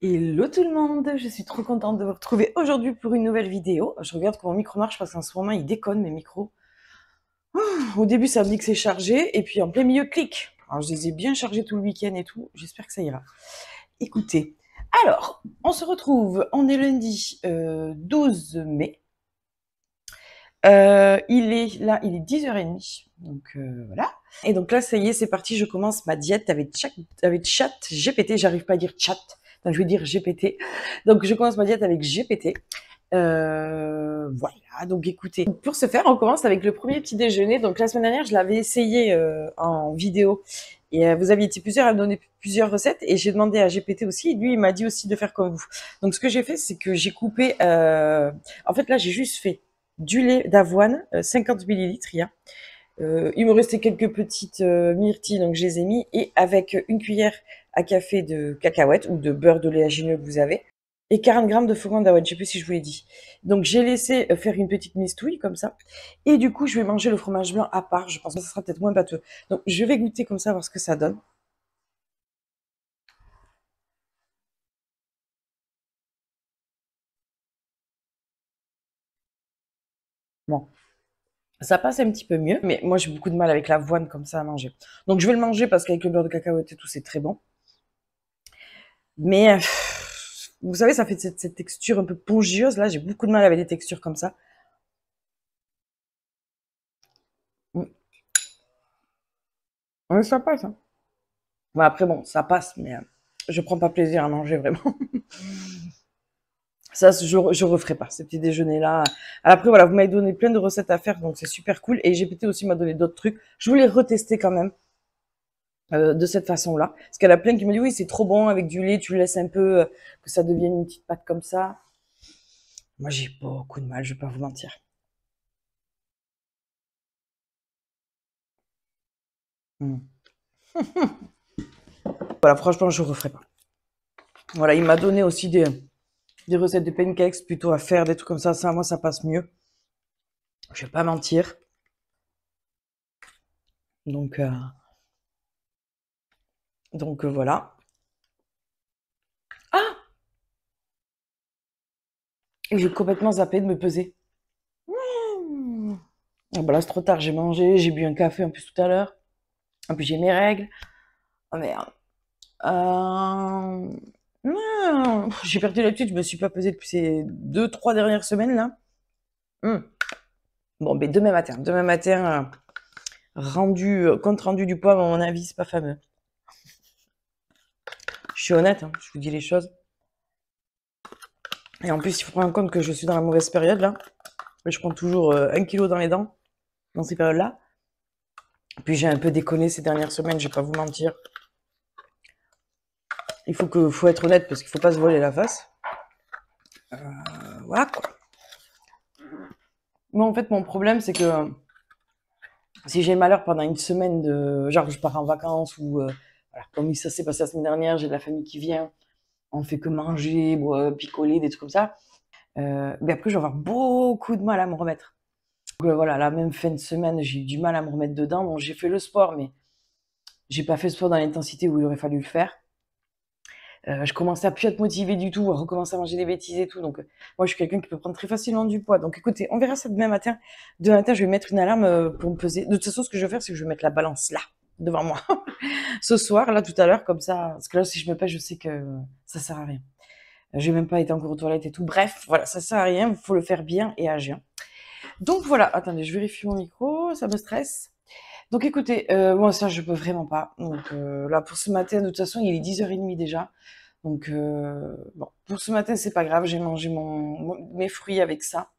Hello tout le monde, je suis trop contente de vous retrouver aujourd'hui pour une nouvelle vidéo. Je regarde comment mon micro marche parce qu'en ce moment il déconne mes micros. Au début ça me dit que c'est chargé et puis en plein milieu clic. Alors je les ai bien chargés tout le week-end et tout, j'espère que ça ira. Écoutez, alors on se retrouve, on est lundi 12 mai. Il est là, il est 10h30, donc voilà. Et donc là ça y est, c'est parti, je commence ma diète avec chat GPT, j'arrive pas à dire chat. Donc, je vais dire GPT. Donc, je commence ma diète avec GPT. Voilà, donc écoutez. Pour ce faire, on commence avec le premier petit déjeuner. Donc, la semaine dernière, je l'avais essayé en vidéo. Et vous aviez été plusieurs à me donner plusieurs recettes. Et j'ai demandé à GPT aussi. Et lui, il m'a dit aussi de faire comme vous. Donc, ce que j'ai fait, c'est que j'ai coupé... En fait, là, j'ai juste fait du lait d'avoine, 50 millilitres, il y a. Il me restait quelques petites myrtilles, donc je les ai mis. Et avec une cuillère à café de cacahuètes ou de beurre d'oléagineux que vous avez. Et 40 grammes de flocons d'avoine, je sais plus si je vous l'ai dit. Donc j'ai laissé faire une petite mistouille comme ça. Et du coup, je vais manger le fromage blanc à part. Je pense que ça sera peut-être moins pâteux. Donc je vais goûter comme ça, voir ce que ça donne. Bon, ça passe un petit peu mieux, mais moi j'ai beaucoup de mal avec l'avoine comme ça à manger. Donc je vais le manger parce qu'avec le beurre de cacahuète et tout, c'est très bon. Mais vous savez, ça fait cette texture un peu pongieuse. Là, j'ai beaucoup de mal avec des textures comme ça. Mm. Ouais, ça passe, hein. Ouais, après, bon, ça passe, mais je prends pas plaisir à manger vraiment. Ça, je referai pas, ces petits déjeuners-là. Après, voilà, vous m'avez donné plein de recettes à faire, donc c'est super cool. Et GPT aussi m'a donné d'autres trucs. Je voulais retester quand même de cette façon-là. Parce qu'elle a plein qui me dit, oui, c'est trop bon avec du lait, tu le laisses un peu, que ça devienne une petite pâte comme ça. Moi, j'ai beaucoup de mal, je vais pas vous mentir. Mm. Voilà, franchement, je referai pas. Voilà, il m'a donné aussi des recettes de pancakes plutôt à faire, des trucs comme ça. Ça, moi, ça passe mieux. Je vais pas mentir. Donc, voilà. Ah! Et j'ai complètement zappé de me peser. Mmh. Ah bah là, c'est trop tard. J'ai mangé, j'ai bu un café en plus tout à l'heure. En plus, j'ai mes règles. Oh merde. Non, j'ai perdu l'habitude. Je me suis pas pesée depuis ces 2, 3 dernières semaines là. Mmh. Bon, ben demain matin. Demain matin, compte rendu du poids, à mon avis, c'est pas fameux. Je suis honnête, hein, je vous dis les choses. Et en plus, il faut prendre en compte que je suis dans la mauvaise période là. Je prends toujours 1 kilo dans les dents dans ces périodes-là. Puis j'ai un peu déconné ces dernières semaines, je vais pas vous mentir. Faut être honnête parce qu'il faut pas se voiler la face. Voilà quoi. Moi en fait mon problème c'est que si j'ai malheur pendant une semaine de genre je pars en vacances ou voilà, comme ça s'est passé la semaine dernière, j'ai de la famille qui vient, on fait que manger, boire, picoler, des trucs comme ça. Mais après je vais avoir beaucoup de mal à me remettre. Donc voilà, la même fin de semaine, j'ai eu du mal à me remettre dedans. Bon, j'ai fait le sport, mais j'ai pas fait le sport dans l'intensité où il aurait fallu le faire. Je commençais à plus être motivée du tout, à recommencer à manger des bêtises et tout. Donc, moi, je suis quelqu'un qui peut prendre très facilement du poids. Donc, écoutez, on verra ça demain matin. Demain matin, je vais mettre une alarme pour me peser. De toute façon, ce que je vais faire, c'est que je vais mettre la balance là, devant moi. Ce soir, là, tout à l'heure, comme ça. Parce que là, si je me pèse, je sais que ça sert à rien. J'ai même pas été encore aux toilettes et tout. Bref, voilà, ça sert à rien. Il faut le faire bien et à jeun. Donc, voilà. Attendez, je vérifie mon micro. Ça me stresse. Donc, écoutez, moi, ça, je peux vraiment pas. Donc, là, pour ce matin, de toute façon, il est 10h30 déjà. Donc, bon, pour ce matin, c'est pas grave, j'ai mangé mes fruits avec ça.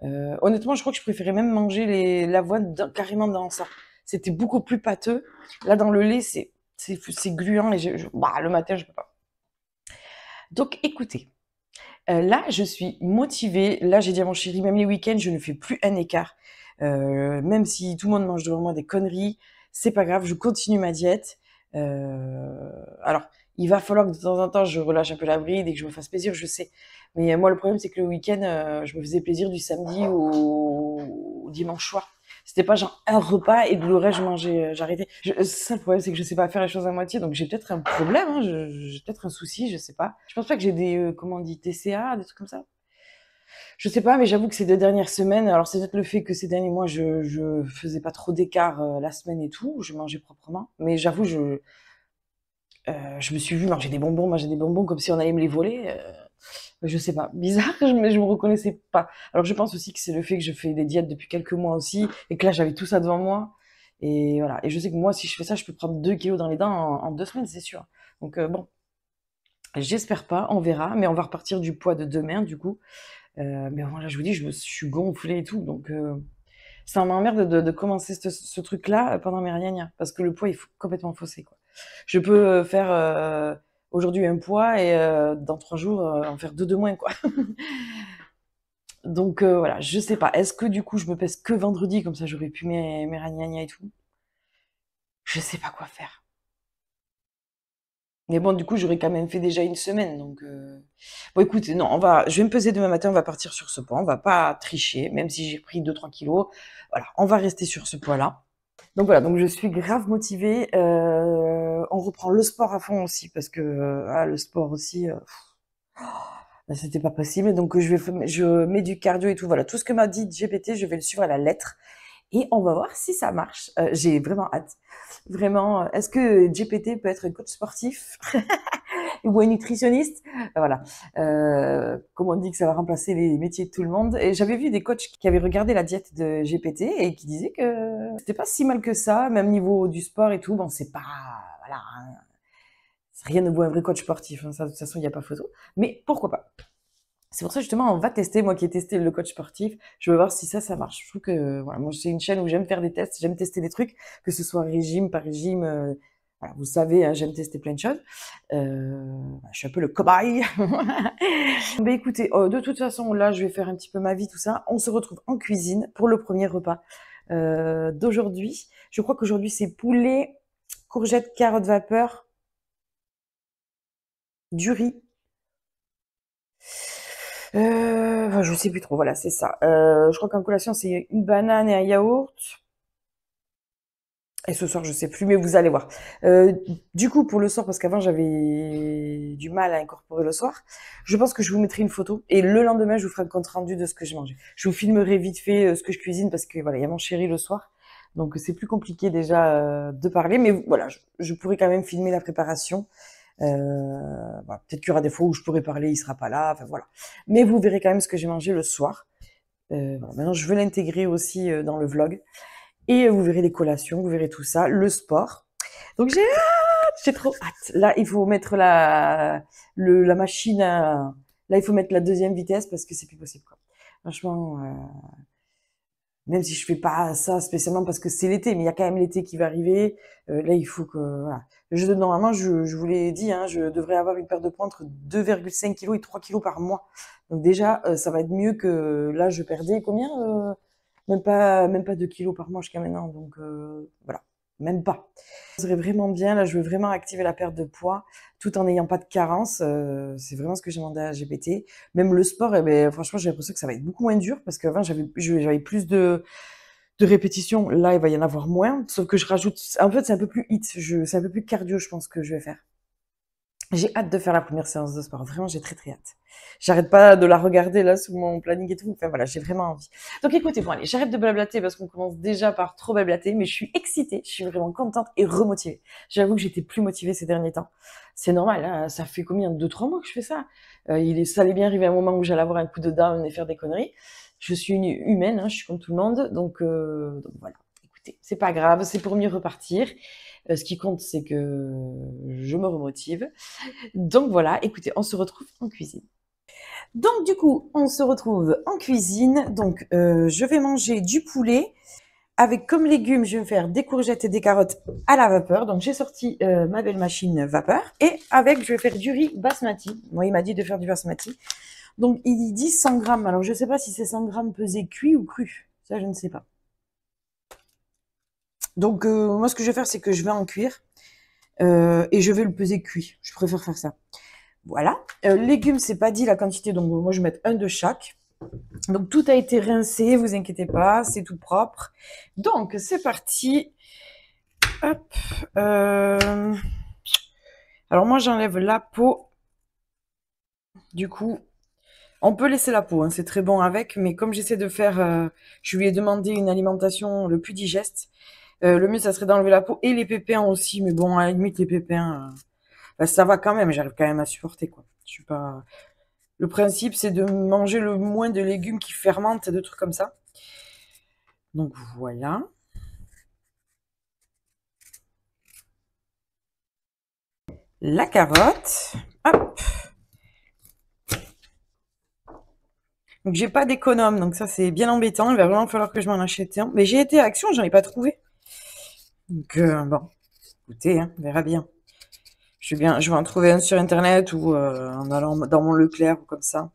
Honnêtement, je crois que je préférais même manger l'avoine carrément dans ça. C'était beaucoup plus pâteux. Là, dans le lait, c'est gluant et bah, le matin, je peux pas. Donc, écoutez, là, je suis motivée. Là, j'ai dit à mon chéri, même les week-ends, je ne fais plus un écart. Même si tout le monde mange devant moi des conneries, c'est pas grave, je continue ma diète. Alors, il va falloir que de temps en temps, je relâche un peu la bride et que je me fasse plaisir, je sais. Mais moi, le problème, c'est que le week-end, je me faisais plaisir du samedi au dimanche soir. C'était pas genre un repas et le reste, je mangeais, j'arrêtais. Ça, le problème, c'est que je sais pas faire les choses à moitié, donc j'ai peut-être un problème, hein, j'ai peut-être un souci, je sais pas. Je pense pas que j'ai des, comment on dit, TCA, des trucs comme ça. Je sais pas, mais j'avoue que ces 2 dernières semaines, alors c'est peut-être le fait que ces derniers mois, je faisais pas trop d'écart, la semaine et tout, je mangeais proprement, mais j'avoue, je me suis vue manger des bonbons comme si on allait me les voler, je sais pas, bizarre, mais je me reconnaissais pas. Alors je pense aussi que c'est le fait que je fais des diètes depuis quelques mois aussi, et que là j'avais tout ça devant moi, et voilà. Et je sais que moi, si je fais ça, je peux prendre 2 kilos dans les dents en 2 semaines, c'est sûr. Donc bon, j'espère pas, on verra, mais on va repartir du poids de demain du coup. Mais bon, là, je vous dis, je suis gonflée et tout, donc ça m'emmerde de commencer ce truc-là pendant mes ragnagnas, parce que le poids est complètement faussé, quoi. Je peux faire aujourd'hui un poids et dans 3 jours en faire deux de moins, quoi. Donc voilà, je sais pas. Est-ce que du coup, je me pèse que vendredi, comme ça j'aurais pu mes ragnagnas et tout? Je sais pas quoi faire. Mais bon, du coup, j'aurais quand même fait déjà une semaine, donc bon, écoutez, non, je vais me peser demain matin, on va partir sur ce poids, on va pas tricher, même si j'ai pris 2-3 kilos. Voilà, on va rester sur ce poids-là. Donc voilà, donc je suis grave motivée. On reprend le sport à fond aussi, parce que le sport aussi, c'était pas possible. Donc je mets du cardio et tout. Voilà, tout ce que m'a dit GPT, je vais le suivre à la lettre. Et on va voir si ça marche. J'ai vraiment hâte. Vraiment, est-ce que GPT peut être coach sportif ou un nutritionniste? Voilà. Comme on dit que ça va remplacer les métiers de tout le monde. Et j'avais vu des coachs qui avaient regardé la diète de GPT et qui disaient que c'était pas si mal que ça, même niveau du sport et tout. Bon, c'est pas, voilà, hein, rien ne vaut un vrai coach sportif, hein, ça, de toute façon, il n'y a pas photo. Mais pourquoi pas? C'est pour ça justement, on va tester. Moi qui ai testé le coach sportif, je veux voir si ça marche. Je trouve que voilà, moi c'est une chaîne où j'aime faire des tests, j'aime tester des trucs, que ce soit régime par régime. Voilà, vous savez, hein, j'aime tester plein de choses. Je suis un peu le cobaye. Mais écoutez, de toute façon, là, je vais faire un petit peu ma vie, tout ça. On se retrouve en cuisine pour le premier repas d'aujourd'hui. Je crois qu'aujourd'hui c'est poulet, courgettes, carottes vapeur, du riz. Je sais plus trop, voilà, c'est ça. Je crois qu'en collation, c'est une banane et un yaourt. Et ce soir, je sais plus, mais vous allez voir. Du coup, pour le soir, parce qu'avant, j'avais du mal à incorporer le soir, je pense que je vous mettrai une photo. Et le lendemain, je vous ferai un compte rendu de ce que j'ai mangé. Je vous filmerai vite fait ce que je cuisine, parce que voilà, il y a mon chéri le soir. Donc, c'est plus compliqué déjà de parler. Mais voilà, je pourrais quand même filmer la préparation. Voilà, peut-être qu'il y aura des fois où je pourrais parler, il sera pas là, enfin voilà. Mais vous verrez quand même ce que j'ai mangé le soir. Voilà. Maintenant, je veux l'intégrer aussi dans le vlog. Et vous verrez les collations, vous verrez tout ça, le sport. Donc j'ai trop hâte. Là, il faut mettre la machine là, il faut mettre la deuxième vitesse parce que c'est plus possible, quoi. Franchement, même si je fais pas ça spécialement parce que c'est l'été, mais il y a quand même l'été qui va arriver. Là, il faut que, voilà. Normalement, je vous l'ai dit, hein, je devrais avoir une perte de poids entre 2,5 kg et 3 kg par mois. Donc déjà, ça va être mieux que là, je perdais combien? Même pas 2 kilos par mois jusqu'à maintenant. Donc voilà, même pas. Ça serait vraiment bien. Là, je veux vraiment activer la perte de poids tout en n'ayant pas de carence. C'est vraiment ce que j'ai demandé à GPT. Même le sport, eh ben, franchement, j'ai l'impression que ça va être beaucoup moins dur parce qu'avant, j'avais plus de répétitions. Là, il va y en avoir moins. Sauf que je rajoute. En fait, c'est un peu plus hit. C'est un peu plus cardio, je pense, que je vais faire. J'ai hâte de faire la première séance de sport. Vraiment, j'ai très très hâte. J'arrête pas de la regarder là sous mon planning et tout. Enfin voilà, j'ai vraiment envie. Donc écoutez, bon allez, j'arrête de blablater parce qu'on commence déjà par trop blablater, mais je suis excitée, je suis vraiment contente et remotivée. J'avoue que j'étais plus motivée ces derniers temps. C'est normal, hein, ça fait combien? 2-3 mois que je fais ça. Ça allait bien arriver un moment où j'allais avoir un coup de down et faire des conneries. Je suis une humaine, hein, je suis comme tout le monde, donc voilà. Écoutez, c'est pas grave, c'est pour mieux repartir. Ce qui compte, c'est que je me remotive. Donc voilà, écoutez, on se retrouve en cuisine. Donc du coup, on se retrouve en cuisine. Donc je vais manger du poulet. Avec comme légumes, je vais me faire des courgettes et des carottes à la vapeur. Donc j'ai sorti ma belle machine vapeur. Et avec, je vais faire du riz basmati. Moi, il m'a dit de faire du basmati. Donc il dit 100 grammes. Alors je ne sais pas si c'est 100 grammes pesé cuit ou cru. Ça, je ne sais pas. Donc moi, ce que je vais faire, c'est que je vais en cuire. Et je vais le peser cuit. Je préfère faire ça. Voilà. Légumes, c'est pas dit la quantité, donc moi je vais mettre un de chaque. Donc, tout a été rincé, vous inquiétez pas, c'est tout propre. Donc, c'est parti. Hop. Alors, moi, j'enlève la peau. Du coup, on peut laisser la peau, hein, c'est très bon avec. Mais comme j'essaie de faire... je lui ai demandé une alimentation le plus digeste. Le mieux, ça serait d'enlever la peau et les pépins aussi. Mais bon, à la limite, les pépins, bah, ça va quand même. J'arrive quand même à supporter, quoi. Je suis pas... Le principe, c'est de manger le moins de légumes qui fermentent et de trucs comme ça. Donc, voilà. La carotte. Hop. Donc, j'ai pas d'économe. Donc, ça, c'est bien embêtant. Il va vraiment falloir que je m'en achète un. Mais j'ai été à Action, j'en ai pas trouvé. Donc, bon. Écoutez, hein, on verra bien. Je vais en trouver un sur Internet ou en allant dans mon Leclerc ou comme ça.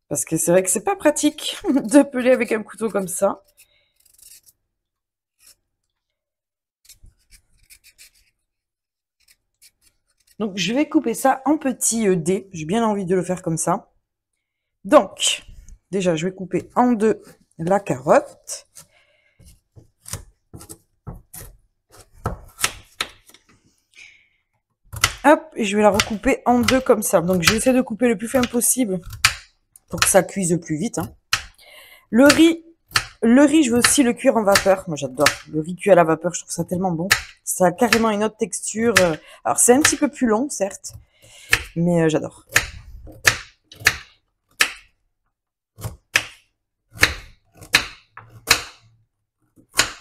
Parce que c'est vrai que c'est pas pratique de peler avec un couteau comme ça. Donc, je vais couper ça en petits dés. J'ai bien envie de le faire comme ça. Donc, déjà, je vais couper en deux la carotte. Hop, et je vais la recouper en deux comme ça. Donc, je vais essayer de couper le plus fin possible pour que ça cuise plus vite. Hein. Le riz, je veux aussi le cuire en vapeur. Moi, j'adore. Le riz cuit à la vapeur, je trouve ça tellement bon. Ça a carrément une autre texture. Alors, c'est un petit peu plus long, certes, mais j'adore.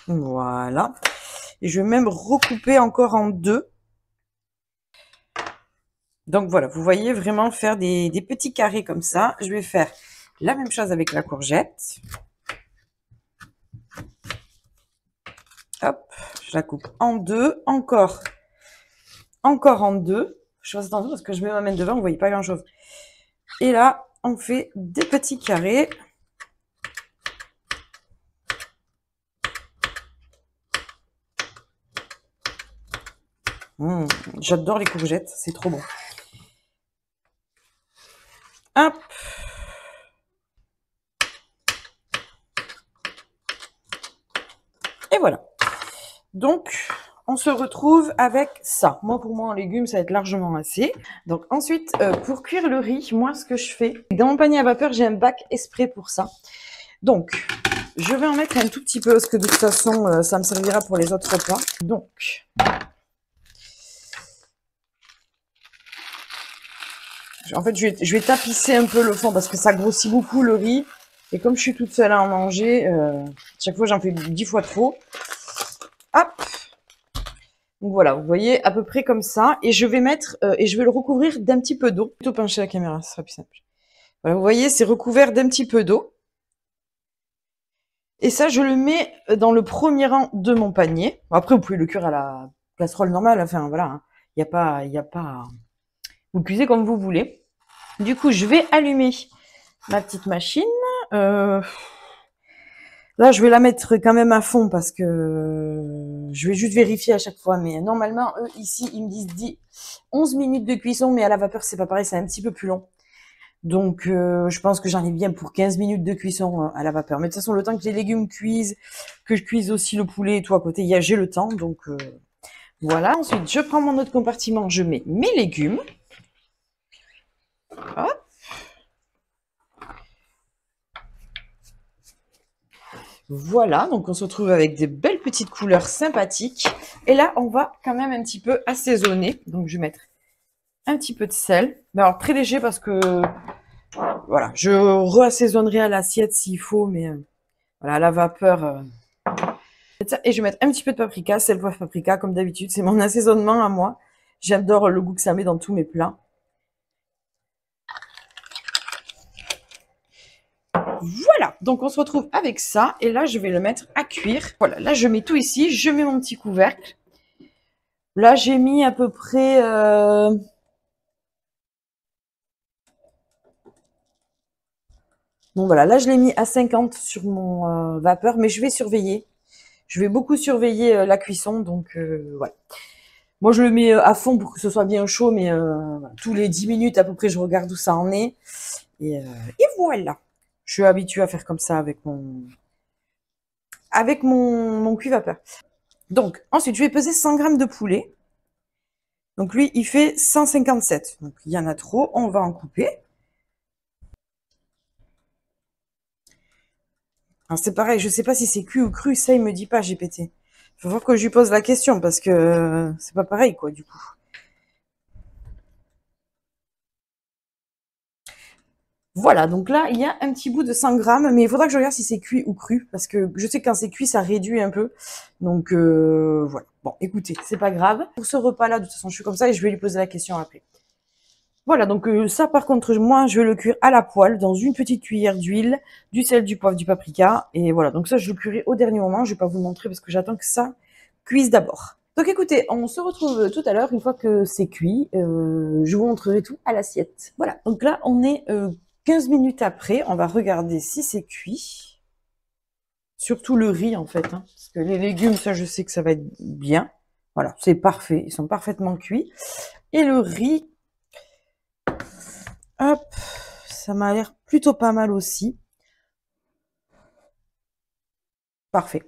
Voilà. Et je vais même recouper encore en deux. Donc voilà, vous voyez vraiment faire des petits carrés comme ça. Je vais faire la même chose avec la courgette. Hop, je la coupe en deux, encore en deux. Je fasse attention parce que je mets ma main devant, vous voyez pas grand chose. Et là, on fait des petits carrés. J'adore les courgettes, c'est trop bon. Hop. Et voilà. Donc, on se retrouve avec ça. Moi, pour moi, en légumes, ça va être largement assez. Donc ensuite, pour cuire le riz, moi, ce que je fais, dans mon panier à vapeur, j'ai un bac exprès pour ça. Donc, je vais en mettre un tout petit peu, parce que de toute façon, ça me servira pour les autres repas. Donc, en fait, je vais tapisser un peu le fond, parce que ça grossit beaucoup le riz. Et comme je suis toute seule à en manger, chaque fois, j'en fais 10 fois trop. Hop. Donc voilà, vous voyez, à peu près comme ça. Et je vais mettre, et je vais le recouvrir d'un petit peu d'eau. Plutôt pencher la caméra, ce sera plus simple. Voilà, vous voyez, c'est recouvert d'un petit peu d'eau. Et ça, je le mets dans le premier rang de mon panier. Bon, après, vous pouvez le cuire à la casserole normale. Enfin, voilà. Hein. Il y a pas... Vous le cuisez comme vous voulez. Du coup, je vais allumer ma petite machine. Là, je vais la mettre quand même à fond parce que je vais juste vérifier à chaque fois. Mais normalement, eux, ici, ils me disent 11 minutes de cuisson. Mais à la vapeur, c'est pas pareil, c'est un petit peu plus long. Donc, je pense que j'en ai bien pour 15 minutes de cuisson à la vapeur. Mais de toute façon, le temps que les légumes cuisent, que je cuise aussi le poulet et tout à côté, j'ai le temps. Donc, voilà. Ensuite, je prends mon autre compartiment, je mets mes légumes. Hop. Voilà, donc on se retrouve avec des belles petites couleurs sympathiques. Et là, on va quand même un petit peu assaisonner. Donc, je vais mettre un petit peu de sel. Mais alors, très léger parce que, voilà, je reassaisonnerai à l'assiette s'il faut. Mais voilà, à la vapeur... Et je vais mettre un petit peu de paprika, sel, poivre, paprika, comme d'habitude. C'est mon assaisonnement à moi. J'adore le goût que ça met dans tous mes plats. Voilà, donc on se retrouve avec ça. Et là, je vais le mettre à cuire. Voilà, là, je mets tout ici. Je mets mon petit couvercle. Là, j'ai mis à peu près... Bon, voilà, là, je l'ai mis à 50 sur mon vapeur. Mais je vais surveiller. Je vais beaucoup surveiller la cuisson. Donc, voilà. Moi, je le mets à fond pour que ce soit bien chaud. Mais tous les 10 minutes, à peu près, je regarde où ça en est. Et voilà. Je suis habituée à faire comme ça avec mon cuit vapeur. Donc, ensuite, je vais peser 100 g de poulet. Donc, lui, il fait 157. Donc, il y en a trop. On va en couper. Alors, c'est pareil. Je sais pas si c'est cuit ou cru. Ça, il me dit pas, GPT. Faut voir que je lui pose la question parce que c'est pas pareil, quoi, du coup. Voilà, donc là, il y a un petit bout de 100 grammes, mais il faudra que je regarde si c'est cuit ou cru, parce que je sais que quand c'est cuit, ça réduit un peu. Donc, voilà. Bon, écoutez, c'est pas grave. Pour ce repas-là, de toute façon, je suis comme ça et je vais lui poser la question après. Voilà, donc ça, par contre, moi, je vais le cuire à la poêle, dans une petite cuillère d'huile, du sel, du poivre, du paprika. Et voilà, donc ça, je le cuirai au dernier moment. Je vais pas vous le montrer parce que j'attends que ça cuise d'abord. Donc écoutez, on se retrouve tout à l'heure, une fois que c'est cuit. Je vous montrerai tout à l'assiette. Voilà, donc là, on est 15 minutes après. On va regarder si c'est cuit. Surtout le riz, en fait. Hein, parce que les légumes, ça, je sais que ça va être bien. Voilà, c'est parfait. Ils sont parfaitement cuits. Et le riz, hop, ça m'a l'air plutôt pas mal aussi. Parfait.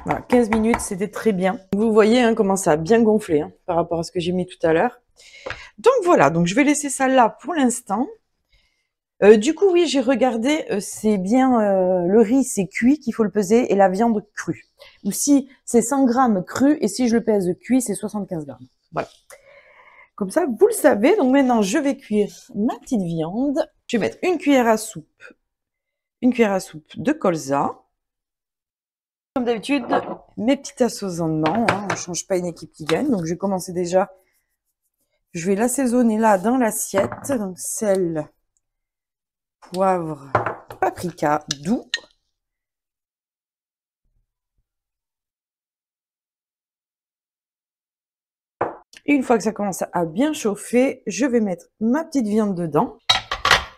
Voilà, 15 minutes, c'était très bien. Vous voyez hein, comment ça a bien gonflé hein, par rapport à ce que j'ai mis tout à l'heure. Donc voilà, donc je vais laisser ça là pour l'instant. Du coup, oui, j'ai regardé, c'est bien le riz, c'est cuit qu'il faut le peser et la viande crue. Ou si c'est 100 grammes cru et si je le pèse cuit, c'est 75 grammes. Voilà. Comme ça, vous le savez. Donc maintenant, je vais cuire ma petite viande. Je vais mettre une cuillère à soupe de colza. Comme d'habitude, mes petites assaisonnements. Hein, on ne change pas une équipe qui gagne. Donc je vais commencer déjà. Je vais l'assaisonner là dans l'assiette. Donc sel, poivre, paprika doux. Et une fois que ça commence à bien chauffer, je vais mettre ma petite viande dedans.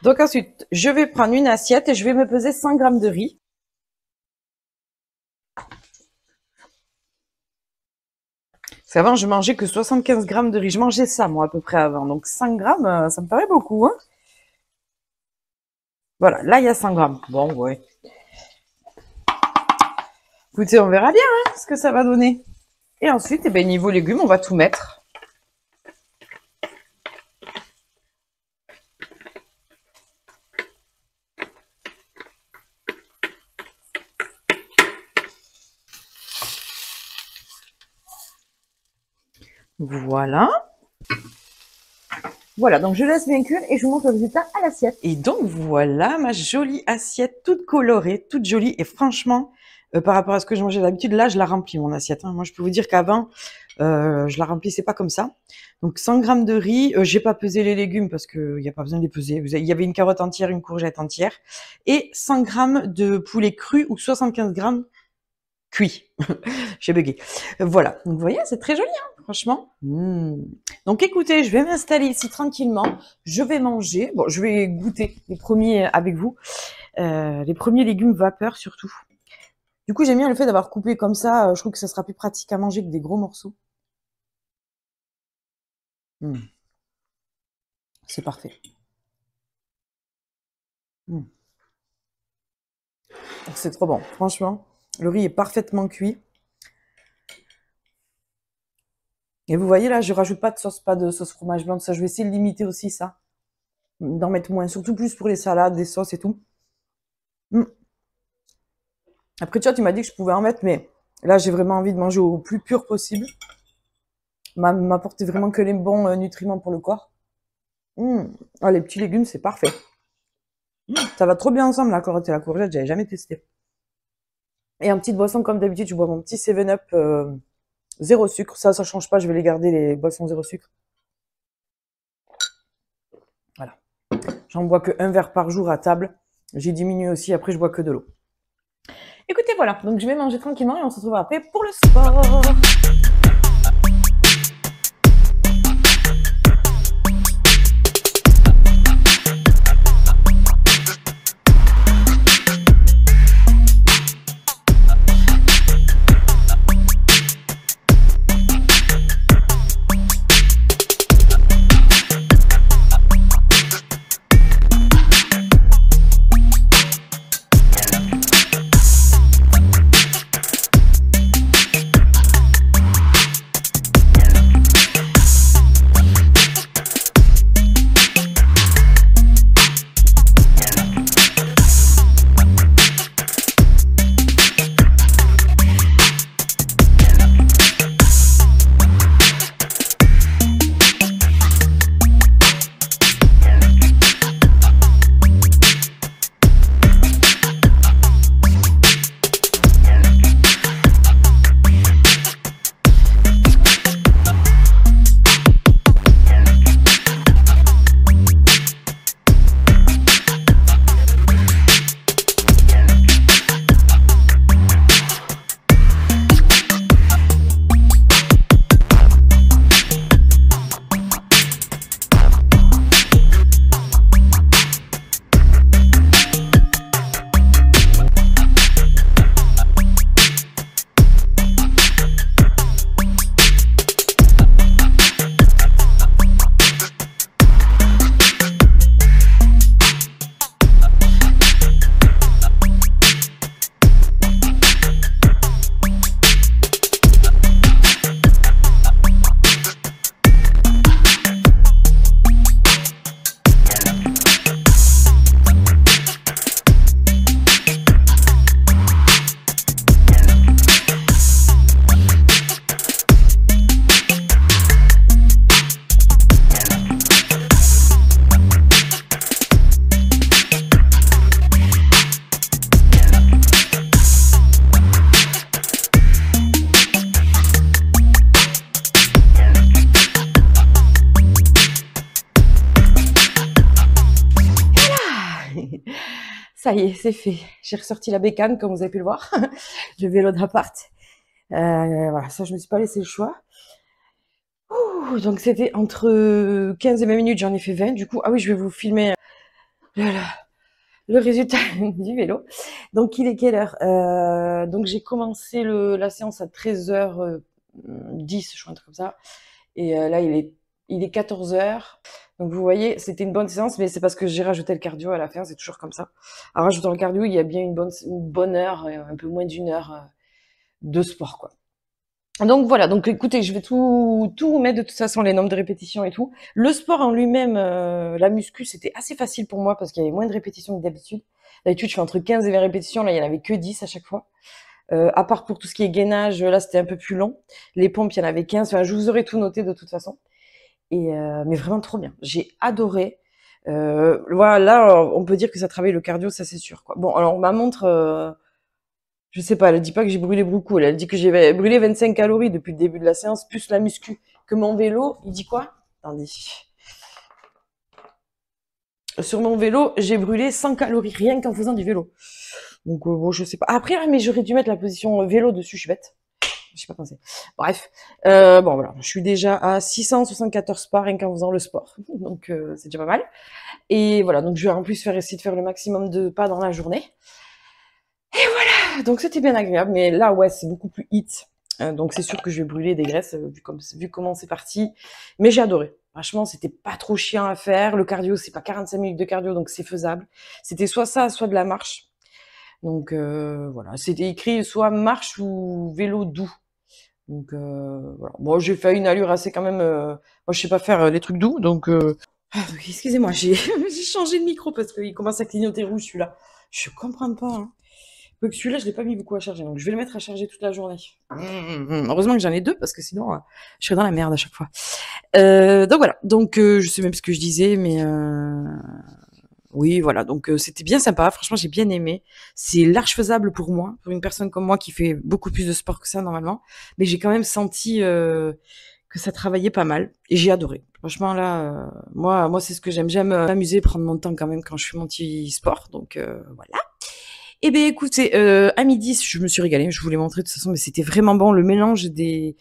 Donc ensuite, je vais prendre une assiette et je vais me peser 100 g de riz. Parce qu'avant, je mangeais que 75 g de riz. Je mangeais ça, moi, à peu près avant. Donc 100 g, ça me paraît beaucoup. Hein. Voilà, là, il y a 100 g. Bon, ouais. Écoutez, on verra bien hein, ce que ça va donner. Et ensuite, eh ben, niveau légumes, on va tout mettre. Voilà. Voilà, donc je laisse bien cuire et je vous montre le résultat à l'assiette. Et donc voilà ma jolie assiette, toute colorée, toute jolie. Et franchement, par rapport à ce que je mangeais d'habitude, là, je la remplis mon assiette. Hein. Moi, je peux vous dire qu'avant, je la remplissais pas comme ça. Donc 100 g de riz, j'ai pas pesé les légumes parce qu'il n'y a pas besoin de les peser. Il y avait une carotte entière, une courgette entière. Et 100 g de poulet cru ou 75 g cuit. J'ai bugué. Voilà. Donc, vous voyez, c'est très joli, hein, franchement. Donc, écoutez, je vais m'installer ici tranquillement. Je vais manger. Bon, je vais goûter les premiers avec vous. Les premiers légumes vapeur, surtout. Du coup, j'aime bien le fait d'avoir coupé comme ça. Je trouve que ça sera plus pratique à manger que des gros morceaux. C'est parfait. C'est trop bon, franchement. Le riz est parfaitement cuit. Et vous voyez là, je rajoute pas de sauce fromage blanc. Ça, je vais essayer de limiter aussi ça. D'en mettre moins, surtout plus pour les salades, les sauces et tout. Après, tu m'as dit que je pouvais en mettre, mais là, j'ai vraiment envie de manger au plus pur possible. M'apporter vraiment que les bons nutriments pour le corps. Ah, les petits légumes, c'est parfait. Ça va trop bien ensemble, la carotte et la courgette, j'avais jamais testé. Et en petite boisson, comme d'habitude, je bois mon petit 7-Up zéro sucre. Ça change pas, je vais les garder, les boissons zéro sucre. Voilà. J'en bois que 1 verre par jour à table. J'ai diminué aussi, après je bois que de l'eau. Écoutez, voilà, donc je vais manger tranquillement et on se retrouve après pour le sport. Ça y est, c'est fait. J'ai ressorti la bécane, comme vous avez pu le voir. Le vélo d'appart. Voilà, ça, je me suis pas laissé le choix. Ouh, donc c'était entre 15 et 20 minutes, j'en ai fait 20. Du coup, ah oui, je vais vous filmer le, le résultat du vélo. Donc, il est quelle heure? Donc, j'ai commencé la séance à 13h10, je crois, un truc comme ça. Et là, il est 14h. Donc, vous voyez, c'était une bonne séance, mais c'est parce que j'ai rajouté le cardio à la fin, c'est toujours comme ça. En rajoutant le cardio, il y a bien une bonne heure, un peu moins d'une heure de sport, quoi. Donc voilà, donc écoutez, je vais tout vous mettre de toute façon, les nombres de répétitions et tout. Le sport en lui-même, la muscu, c'était assez facile pour moi parce qu'il y avait moins de répétitions que d'habitude. D'habitude, je fais entre 15 et 20 répétitions, là, il y en avait que 10 à chaque fois. À part pour tout ce qui est gainage, là, c'était un peu plus long. Les pompes, il y en avait 15. Enfin, je vous aurais tout noté de toute façon. Et mais vraiment trop bien. J'ai adoré. Voilà, là, on peut dire que ça travaille le cardio, ça c'est sûr, quoi. Bon, alors ma montre, je sais pas, elle dit pas que j'ai brûlé beaucoup. Elle dit que j'ai brûlé 25 calories depuis le début de la séance, plus la muscu. Que mon vélo, il dit quoi? Attendez. Sur mon vélo, j'ai brûlé 100 calories rien qu'en faisant du vélo. Donc bon, je sais pas. Après, mais j'aurais dû mettre la position vélo dessus, je suis bête. Je sais pas pensé. Bref, bon voilà, je suis déjà à 674 pas rien qu'en faisant le sport. Donc c'est déjà pas mal. Et voilà, donc je vais en plus essayer de faire le maximum de pas dans la journée. Et voilà, donc c'était bien agréable, mais là ouais, c'est beaucoup plus hit. Donc c'est sûr que je vais brûler des graisses vu comment c'est parti. Mais j'ai adoré. Franchement, c'était pas trop chiant à faire. Le cardio, c'est pas 45 minutes de cardio, donc c'est faisable. C'était soit ça, soit de la marche. Donc voilà, c'était écrit soit marche ou vélo doux. Donc voilà. Bon, j'ai fait une allure assez quand même. Moi, je sais pas faire les trucs doux, donc. Excusez-moi, j'ai j'ai changé de micro parce qu'il commence à clignoter rouge celui-là. Je comprends pas. Hein. Donc celui-là, je l'ai pas mis beaucoup à charger, donc je vais le mettre à charger toute la journée. Heureusement que j'en ai deux parce que sinon, je serais dans la merde à chaque fois. Donc voilà. Donc je sais même ce que je disais, mais oui, voilà. Donc c'était bien sympa. Franchement, j'ai bien aimé. C'est large faisable pour moi, pour une personne comme moi qui fait beaucoup plus de sport que ça normalement. Mais j'ai quand même senti que ça travaillait pas mal et j'ai adoré. Franchement là, moi c'est ce que j'aime. J'aime m'amuser, prendre mon temps quand même quand je fais mon petit sport. Donc voilà. Eh bien écoutez, à midi, je me suis régalée. Je vous l'ai montré de toute façon, mais c'était vraiment bon. Le mélange des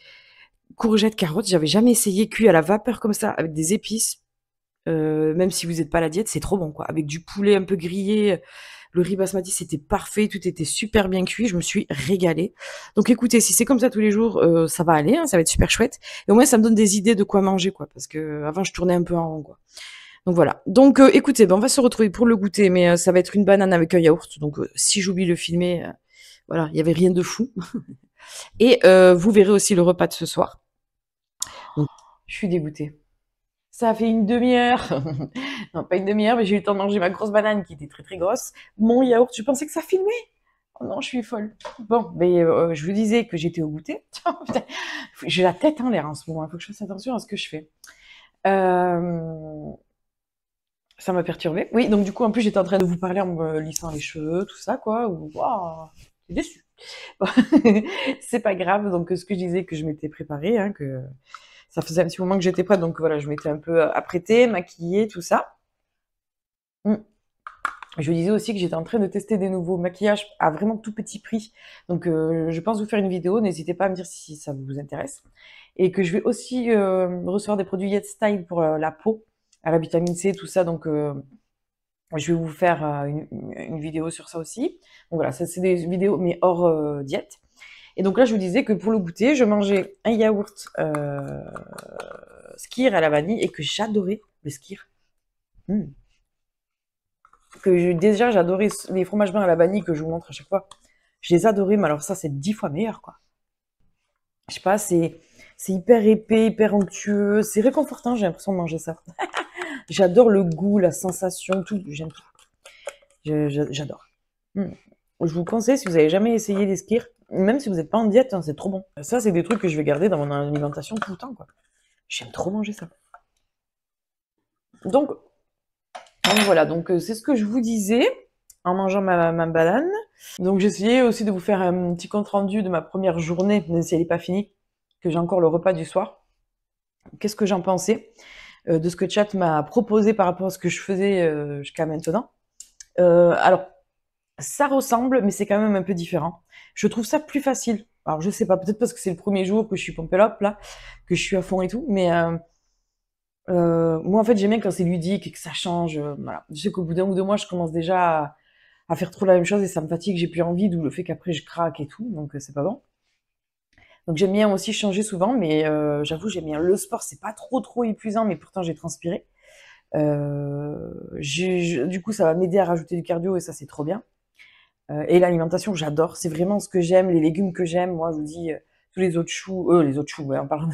courgettes, carottes, j'avais jamais essayé cuit à la vapeur comme ça avec des épices. Même si vous n'êtes pas à la diète, c'est trop bon, quoi. Avec du poulet un peu grillé, le riz basmati, c'était parfait, tout était super bien cuit, je me suis régalée. Donc écoutez, si c'est comme ça tous les jours, ça va aller, hein, ça va être super chouette. Et au moins, ça me donne des idées de quoi manger, quoi, parce que avant, je tournais un peu en rond, quoi. Donc voilà. Donc écoutez, ben, on va se retrouver pour le goûter, mais ça va être une banane avec un yaourt. Donc si j'oublie de le filmer, voilà, il y avait rien de fou. Et vous verrez aussi le repas de ce soir. Donc, je suis dégoûtée. Ça a fait une demi-heure. Non, pas une demi-heure, mais j'ai eu le temps de manger ma grosse banane qui était très très grosse. Mon yaourt, je pensais que ça filmait. Oh non, je suis folle. Bon, mais je vous disais que j'étais au goûter. J'ai la tête en l'air en ce moment. Il faut que je fasse attention à ce que je fais. Ça m'a perturbée. Oui, donc du coup, en plus, j'étais en train de vous parler en me lissant les cheveux, tout ça, quoi. Waouh, j'ai déçu. Bon, c'est pas grave. Donc, ce que je disais, que je m'étais préparée, hein, que ça faisait un petit moment que j'étais prête, donc voilà, je m'étais un peu apprêtée, maquillée, tout ça. Je disais aussi que j'étais en train de tester des nouveaux maquillages à vraiment tout petit prix. Donc je pense vous faire une vidéo, n'hésitez pas à me dire si ça vous intéresse. Et que je vais aussi recevoir des produits Yet Style pour la peau, à la vitamine C, tout ça. Donc je vais vous faire une vidéo sur ça aussi. Donc voilà, ça c'est des vidéos mais hors diète. Et donc là, je vous disais que pour le goûter, je mangeais un yaourt skyr à la vanille et que j'adorais le skyr. Déjà, j'adorais les fromages blancs à la vanille que je vous montre à chaque fois. Je les adorais, mais alors ça, c'est 10 fois meilleur, quoi. Je sais pas, c'est hyper épais, hyper onctueux, c'est réconfortant, j'ai l'impression de manger ça. J'adore le goût, la sensation, tout, j'aime tout. J'adore. Je vous conseille, si vous avez jamais essayé les skyrs, même si vous n'êtes pas en diète, hein, c'est trop bon. Ça, c'est des trucs que je vais garder dans mon alimentation tout le temps, quoi. J'aime trop manger ça. Donc voilà, donc c'est ce que je vous disais en mangeant ma banane. Donc j'ai essayé aussi de vous faire un petit compte rendu de ma première journée, même si elle n'est pas finie, que j'ai encore le repas du soir. Qu'est-ce que j'en pensais de ce que Chat m'a proposé par rapport à ce que je faisais jusqu'à maintenant. Alors, ça ressemble, mais c'est quand même un peu différent. Je trouve ça plus facile. Alors, je sais pas, peut-être parce que c'est le premier jour que je suis pompée up, là, que je suis à fond et tout, mais moi, en fait, j'aime bien quand c'est ludique et que ça change. Voilà. Je sais qu'au bout d'un ou deux mois, je commence déjà à faire trop la même chose et ça me fatigue, j'ai plus envie, d'où le fait qu'après je craque et tout, donc c'est pas bon. Donc j'aime bien aussi changer souvent, mais j'avoue, j'aime bien le sport, c'est pas trop épuisant, mais pourtant j'ai transpiré. Du coup, ça va m'aider à rajouter du cardio et ça, c'est trop bien. Et l'alimentation, j'adore. C'est vraiment ce que j'aime, les légumes que j'aime. Moi, je vous dis, tous les autres choux, ouais, en parlant de...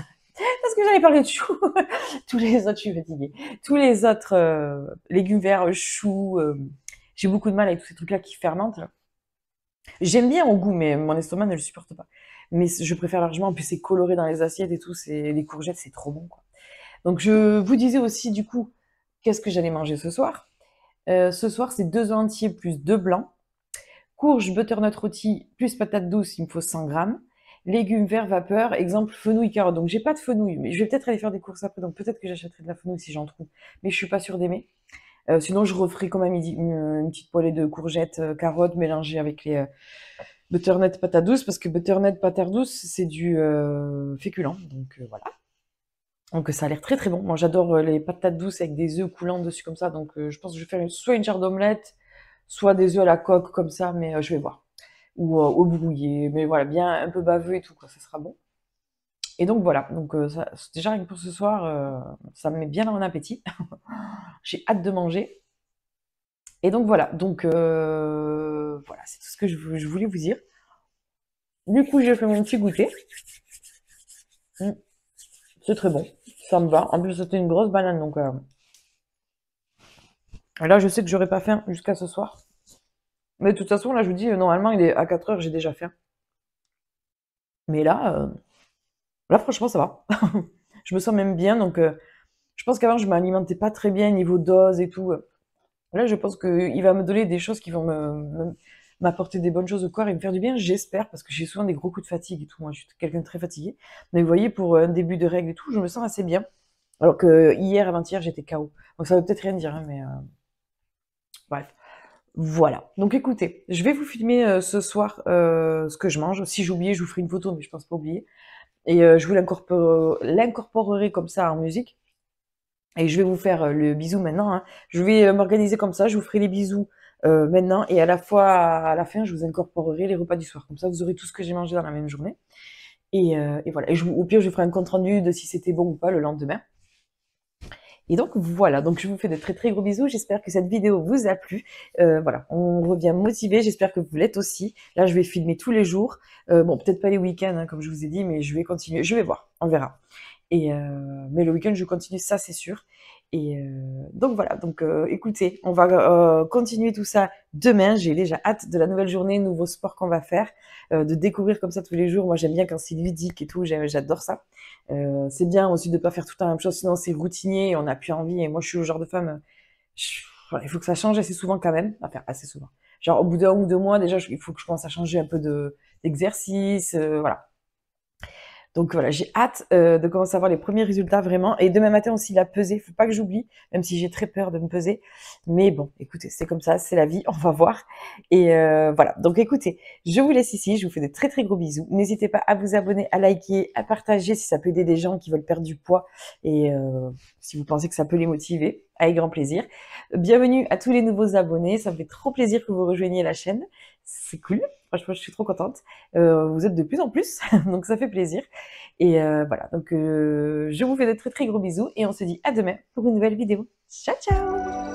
Parce que j'allais parler de choux. Tous les autres, je suis fatiguée. Tous les autres légumes verts, choux, j'ai beaucoup de mal avec tous ces trucs-là qui fermentent. Là. J'aime bien au goût, mais mon estomac ne le supporte pas. Mais je préfère largement, en plus c'est coloré dans les assiettes et tout, les courgettes, c'est trop bon, quoi. Donc je vous disais aussi, du coup, qu'est-ce que j'allais manger ce soir. Ce soir, c'est 2 œufs entiers plus 2 blancs. Courge, butternut rôti, plus patate douce, il me faut 100 grammes. Légumes verts vapeur, exemple fenouil carotte. Donc j'ai pas de fenouil, mais je vais peut-être aller faire des courses après, donc peut-être que j'achèterai de la fenouil si j'en trouve. Mais je suis pas sûre d'aimer. Sinon, je referai comme à midi une petite poêlée de courgettes, carottes mélangées avec les butternut patate douce, parce que butternut patate douce, c'est du féculent. Donc voilà. Donc ça a l'air très bon. Moi j'adore les patates douces avec des œufs coulants dessus comme ça. Donc je pense que je vais faire soit une jarre d'omelette, soit des œufs à la coque comme ça, mais je vais voir. Ou au brouillé, mais voilà, bien un peu baveux et tout, quoi, ça sera bon. Et donc voilà, donc déjà rien que pour ce soir, ça me met bien dans mon appétit. J'ai hâte de manger. Et donc voilà, donc voilà, c'est tout ce que je voulais vous dire. Du coup, j'ai fait mon petit goûter. Mm, c'est très bon, ça me va. En plus, c'était une grosse banane, donc là, je sais que j'aurais pas faim jusqu'à ce soir. Mais de toute façon, là, je vous dis, normalement, il est à 4 heures, j'ai déjà faim. Mais là, franchement, ça va. Je me sens même bien, donc je pense qu'avant, je m'alimentais pas très bien niveau dose et tout. Là, je pense qu'il va me donner des choses qui vont m'apporter des bonnes choses au corps et me faire du bien, j'espère, parce que j'ai souvent des gros coups de fatigue et tout. Moi, je suis quelqu'un de très fatigué. Mais vous voyez, pour un début de règle et tout, je me sens assez bien. Alors que hier, avant-hier, j'étais KO. Donc ça veut peut-être rien dire, hein, mais bref. Voilà. Donc écoutez, je vais vous filmer ce soir ce que je mange. Si j'oubliais, je vous ferai une photo, mais je pense pas oublier. Et je vous l'incorporerai comme ça en musique. Et je vais vous faire le bisou maintenant. Hein. Je vais m'organiser comme ça. Je vous ferai les bisous maintenant. Et à la fois, à la fin, je vous incorporerai les repas du soir. Comme ça, vous aurez tout ce que j'ai mangé dans la même journée. Et voilà. Et au pire, je ferai un compte rendu de si c'était bon ou pas le lendemain. Et donc voilà, donc je vous fais de très gros bisous, j'espère que cette vidéo vous a plu. Voilà, on revient motivé, j'espère que vous l'êtes aussi. Là, je vais filmer tous les jours. Bon, peut-être pas les week-ends, hein, comme je vous ai dit, mais je vais continuer, je vais voir, on verra. Mais le week-end, je continue, ça c'est sûr. Donc voilà, donc écoutez, on va continuer tout ça demain. J'ai déjà hâte de la nouvelle journée, nouveau sport qu'on va faire, de découvrir comme ça tous les jours. Moi, j'aime bien quand c'est ludique et tout, j'adore ça. C'est bien aussi de pas faire tout le temps la même chose, sinon c'est routinier et on n'a plus envie. Et moi, je suis le genre de femme, il faut que ça change assez souvent quand même, enfin assez souvent. Genre au bout d'un ou deux mois, déjà, il faut que je commence à changer un peu d'exercice, voilà. Donc voilà, j'ai hâte de commencer à voir les premiers résultats vraiment. Et demain matin aussi la pesée, faut pas que j'oublie, même si j'ai très peur de me peser. Mais bon, écoutez, c'est comme ça, c'est la vie, on va voir. Et voilà, donc écoutez, je vous laisse ici, je vous fais de très gros bisous. N'hésitez pas à vous abonner, à liker, à partager si ça peut aider des gens qui veulent perdre du poids et si vous pensez que ça peut les motiver, avec grand plaisir. Bienvenue à tous les nouveaux abonnés, ça me fait trop plaisir que vous rejoigniez la chaîne, c'est cool. Franchement, je suis trop contente. Vous êtes de plus en plus, donc ça fait plaisir. Et voilà, donc je vous fais de très gros bisous et on se dit à demain pour une nouvelle vidéo. Ciao ciao!